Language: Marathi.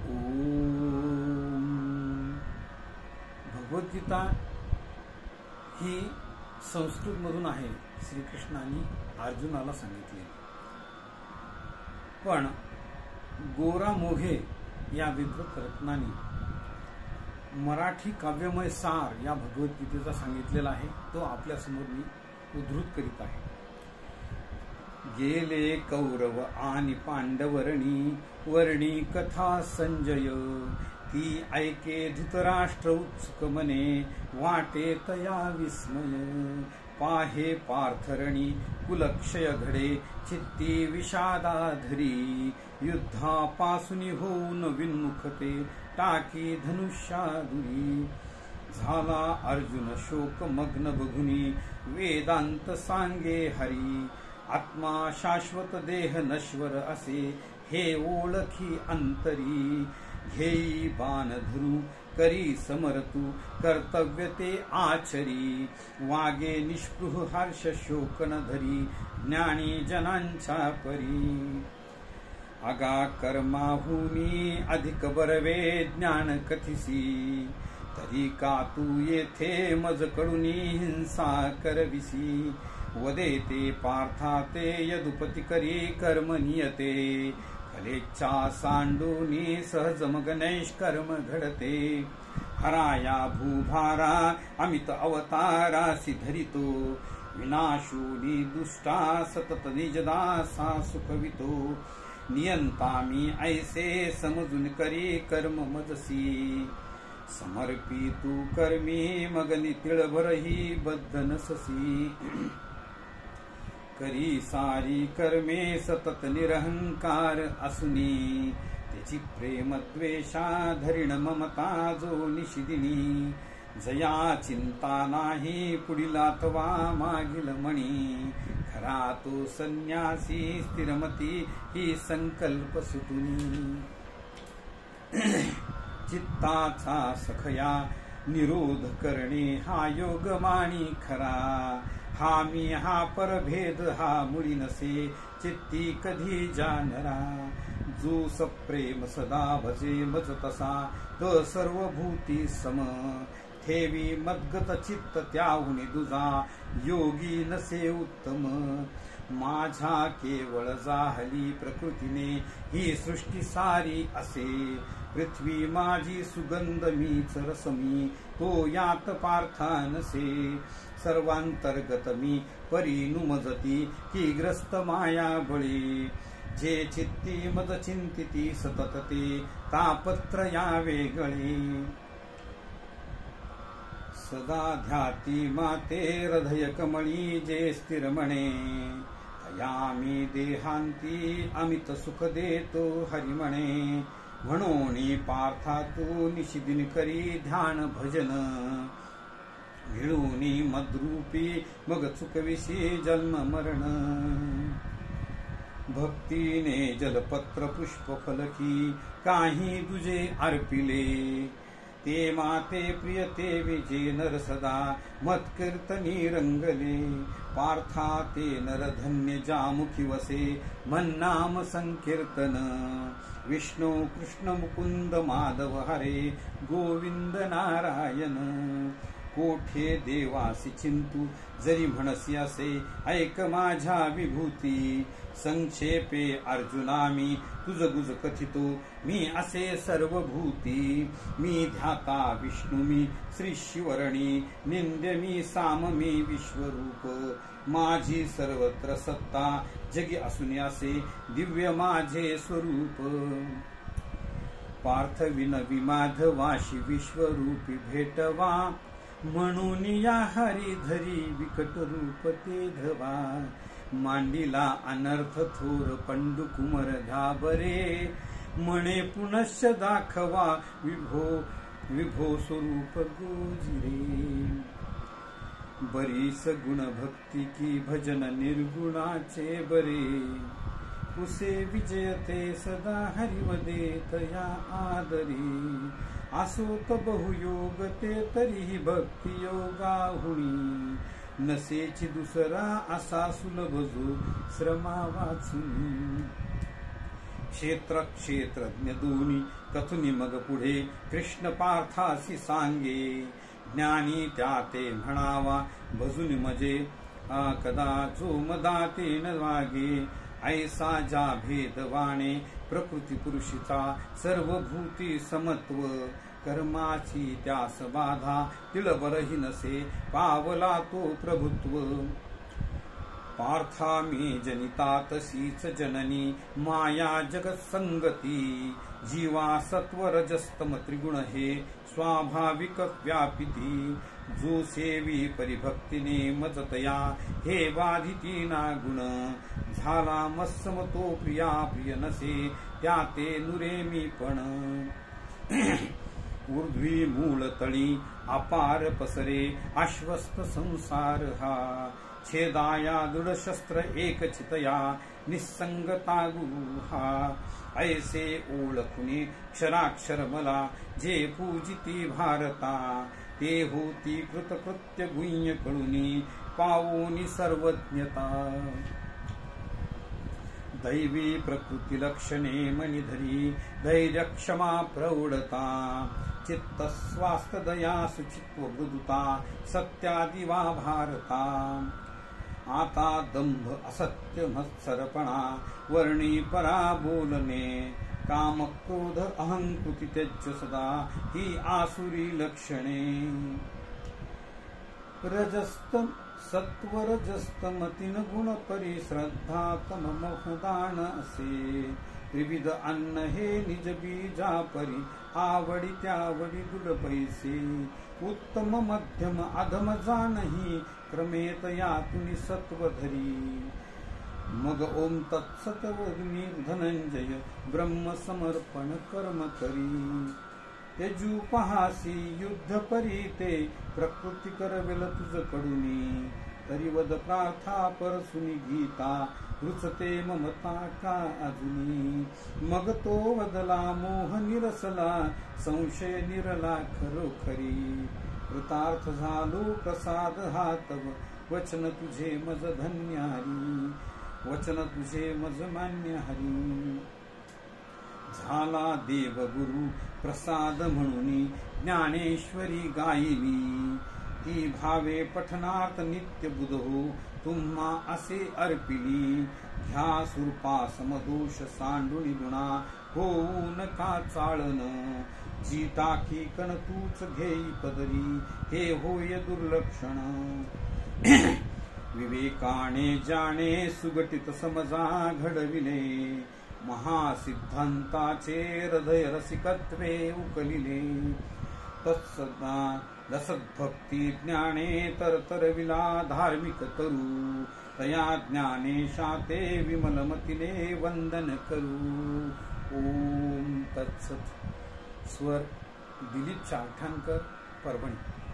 ओम. भगवद्गीता ही संस्कृतमधून आहे. श्रीकृष्णाने अर्जुनाला सांगितले. पण गोरा मोघे या विद्वत रत्नांनी मराठी काव्यमय सार या भगवद्गीतेचा सांगितलेला आहे. तो आपल्यासमोर मी उद्धृत करीत आहे. गेले कौरव आणि पांडवरणी वर्णी कथा संजय, ती ऐके धृतराष्ट्र उत्सुक मने, वाटे तया विस्मय. पाहे पार्थरणी कुलक्षय घडे, चित्ती विषादाधरी, युद्धापासून होऊन विन्मुखते, टाकी धनुष्याधुरी. झाला अर्जुन शोकमग्न बघुनी, वेदांत सांगे हरी. आत्मा शाश्वत देह नश्वर असे, हे ओळखी अंतरी. घेई बाण धरू करी समरतू, कर्तव्य ते आचरी. वागे निष्पृह हर्ष शोक न धरी, ज्ञानी जनांच्या परी. अगा कर्माहुनी अधिक बरवे, ज्ञान कथिसी. तरी का तू येथे मज कडुनी, हिंसा करविसी. वदेते पार्था ते यदुपती करी, कर्म नियते. फलेच्छा सांडूनी सहज मग नैष्कर्म घडते. हराया भूभारा अमित अवतारासी धरितो, विनाशूनी दुष्टा सतत निजदासा सुखवितो. नियंता मी ऐसे समजून करी कर्म मजसी. समर्पी तू कर्मी मग नितिळभरही बद्ध नससी. करी सारी कर्मे सतत निरहंकार असुनी, त्याची प्रेम द्वेषा धरिण ममता जो निशिदिनी. जया चिंता नाही पुढील अथवा मागील मणी, खरा तो संन्यासी स्थिरमती ही संकल्प सुटुनी. चित्ताचा सखया निरोध करणे हा योग माणी खरा. हा मी हा परभेद हा मुळी नसे, चित्ती कधी जानरा. जो सप्रेम सदा भजे मज तसा, तो सर्वभूती सम. ठेवी मद्गत चित्त त्याहुनी दुजा, योगी नसे उत्तम. माझ्या केवळ जाहली प्रकृतीने, ही सृष्टी सारी असे. पृथ्वी माझी सुगंध मीच रसमी, तो यात पार्था नसे. सर्वांतर्गत मी परिनुमजती, की ग्रस्त माया बळी. जे चित्ती मद चिंतिती सतत ते, तापत्र या वेगळे. सदा ध्याती माते हृदय कमळी, जे स्थिर म्हणे. तया मी देहांती अमित सुख देतो हरी म्हणे. म्हणून पार्था तू निशिदिन करी ध्यान भजन. मिळूनी मद्रूपी मग चुकविशी जन्म मरण. भक्तीने जलपत्र पुष्प फलकी, काही तुझे अर्पिले. ते माते प्रिय ते विजे नर सदा, मत्कीर्तनी रंगले. पार्था ते नर धन्य जामुखी वसे, मन्नाम संकीर्तन. विष्णू कृष्ण मुकुंद माधव हरे, गोविंद नारायण. कोठे देवासी चिंतू जरी म्हणसी असे, ऐक माझ्या विभूती. संक्षेपे अर्जुना मी तुझ गुज कथितो, मी असे सर्वभूती. मी ध्याता विष्णू मी श्री शिवरणी, निंद्य मी साम मी विश्वरूप. माझी सर्वत्र सत्ता जगी असून असे, दिव्य माझे स्वरूप. पार्थ विनवी माधवाशी विश्वरूपी भेटवा, म्हणून या हरिधरी विकट रूप ते धवा. मांडीला अनर्थ थोर पंडू कुमर घाबरे, म्हणे पुनश्च दाखवा विभो विभो स्वरूप गोजिरे. बरीस गुण भक्ती की भजन निर्गुणाचे बरे. कुसे विजयते सदा हरिवदे तया आदरी. असोत बहुयोग ते तरीही भक्ती योगाहुनी. नसेची दुसरा असा सुलभ जो श्रमा वाचुनी. क्षेत्र क्षेत्रज्ञ दोन्ही कथुनी मग पुढे कृष्ण पार्थासी सांगे ज्ञानी त्या ते म्हणावा भजून मजे कदा जो मदाते न वागे ऐसा ज्या भेदवाणे प्रकृती पुरुषिता सर्वभूती समत्व कर्माची त्यास बाधा तिळबरही नसे पावला तो प्रभुत्व पार्था मी जनिता तशीच जननी माया जगत संगती जीवा सत्व रजस्तम त्रिगुण हे स्वाभाविक व्यापिती जो सेवी परिभक्तीने मजतया हे बाधिती ना गुण झाला मत्सम तो प्रिया प्रिय नसे त्या ते नुरेमी पण ऊर्ध्वी मूळ तळी अपार पसरे आश्वस्त संसार हा छेदाया दृढशस्त्र एक चितया निसंगता गुहा ऐसे ओळखुने क्षराक्षर मला जे पूजिती भारता ते होती कृतकृत्य गुह्य कळुनी पावोनी सर्वज्ञता दैवी प्रकृती लक्षणे मणिधरी धैर्य क्षमा प्रौढता चित्त स्वास्थ दया सुचित्व मृदुता सत्यादि वा भारता आता दंभ असत्य मत्सरपणा वर्णी परा बोलणे काम क्रोध अहंकृती त्यज्य सदा ही आसुरी लक्षणे रजस्तम सत्वरजस्तमतीन गुण परी श्रद्धा तम मोहदान असे त्रिविध अन्न हे निज बीजा परी आवडी त्यावडी दुल पैसे उत्तम मध्यम अधम जानही क्रमेत यातुनी सत्व धरी मग ओम तत्सत वग्नी धनंजय ब्रह्म समर्पण कर्म करी तेजू पहासी युद्ध परी ते प्रकृती करवेल तुझ कडुनी तरी वद प्रार्था परसुनी गीता रुचते ममता का अजुनी मग तो वदला मोह निरसला संशय निरला खरोखरी कृतार्थ झालो प्रसाद हातव वचन तुझे मज धन्यारी वचन तुझे मज मान्य हरी झाला देव गुरु प्रसाद म्हणून ज्ञानेश्वरी गायिली ती भावे पठनात नित्य बुधो तुम्हा असे अर्पिली ह्या सुरपा समदोष सांडुनी गुणा होऊन का चाळन जीता की कण तूच घेई पदरी हे होय दुर्लक्षण विवेकाने जाणे सुगटित समजा घडविले महासिद्धांताचे हृदय रसिकत्वे उकलिले तत्सदा रसद्भक्ती ज्ञाने तरतरविला धार्मिक तरू तया ज्ञानेशाते विमलमतिले वंदन करू ओम तत्सत स्वर दिलीप चाठणकर परभणी।